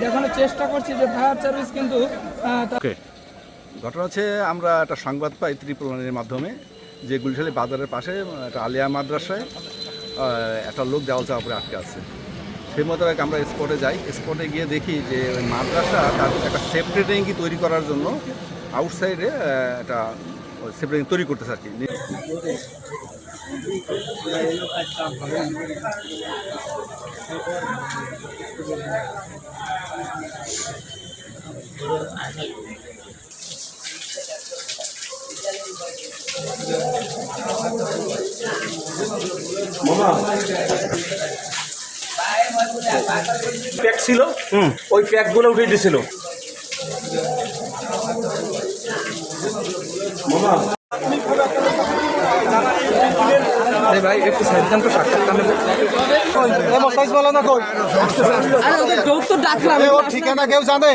দেখানোর চেষ্টা করছি যে ফায়ার সার্ভিস কিন্তু ঘটনা হচ্ছে আমরা একটা সংবাদ পাই ত্রিপুরার মাধ্যমে যে গুলশালী বাজারের পাশে একটা আলিয়া মাদ্রাসায় একটা লোক দেওয়াল চাপা পরে আটকে আছে। সেই মোতাবেক আমরা স্পটে যাই। স্পটে গিয়ে দেখি যে ওই মাদ্রাসা তার একটা সেফটি ট্যাঙ্কি তৈরি করার জন্য আউটসাইডে একটা সেফটি ট্যাঙ্কি তৈরি করতেছে আর কি। প্যাক ছিল, ওই প্যাকগুলো উঠে দিয়েছিল। ভাই একটু সাবধান তো সাক্ষাৎকার নেব। ঠিকানা কেউ জানে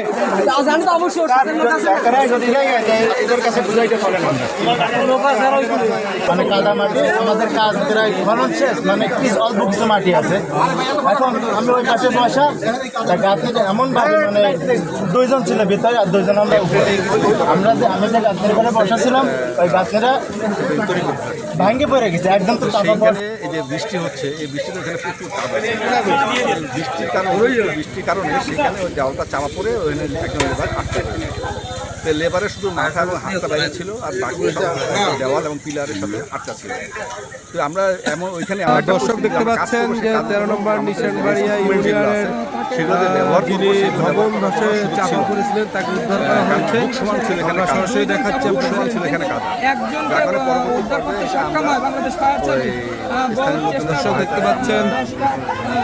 মানে কাদামাটি আমাদের কাজ প্রায় ফলন শেষ, মানে অল্প কিছু মাটি আছে। এখন আমরা ওই পাশে বসা গাছটা এমন ভাবে মানে দুইজন ছিল ভিতরে আর দুইজন আমরা উপরে। আমি যে গাছের ঘরে বসাছিলাম ওই গাছেরা ভাঙ্গে পড়ে গেছে একদম। তো এই যে বৃষ্টি হচ্ছে, এই বৃষ্টিতে এখানে প্রচুর কাদা আছে। বৃষ্টির কারণে সেখানে ওই দেওয়ালটা চাপা পড়ে ওখানে একজন লেবার আটকে পড়েছে। তো লেবারের শুধু মাথা এবং হাতটা বাইরে ছিল, আর বাকি দেওয়াল এবং পিলারের সাথে আটকা ছিল। তো আমরা এমন ওইখানে দর্শক দেখতে পাচ্ছেন যে 13 নম্বর নিশানবাড়িয়া ইউনিয়নের সেগুলোতে ব্যবহার যিনি ভবন ধসে চাপা পড়েছিলেন তাকে উদ্ধার করা হয়েছে। সমান ছিল এখানে সরাসরি দেখাচ্ছে সমান ছিল এখানে কাদা। দর্শক দেখতে পাচ্ছেন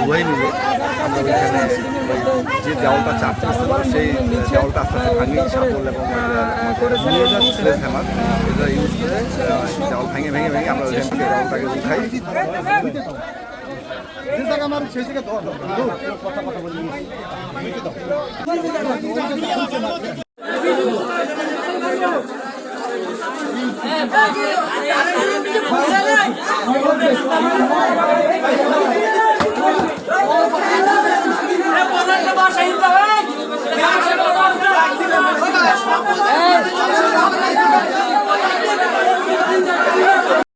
বই মিলে আমরা ওইখানে যে দেওয়ালটা চাপছিল সেই দেওয়ালটা আস্তে আস্তে ভাঙিয়ে সাপল এবং নিয়ে যাচ্ছে ফেমার এটা ইউজ করে দেওয়াল ভেঙে আমরা ওইখান থেকে দেওয়ালটাকে উঠাই। কথা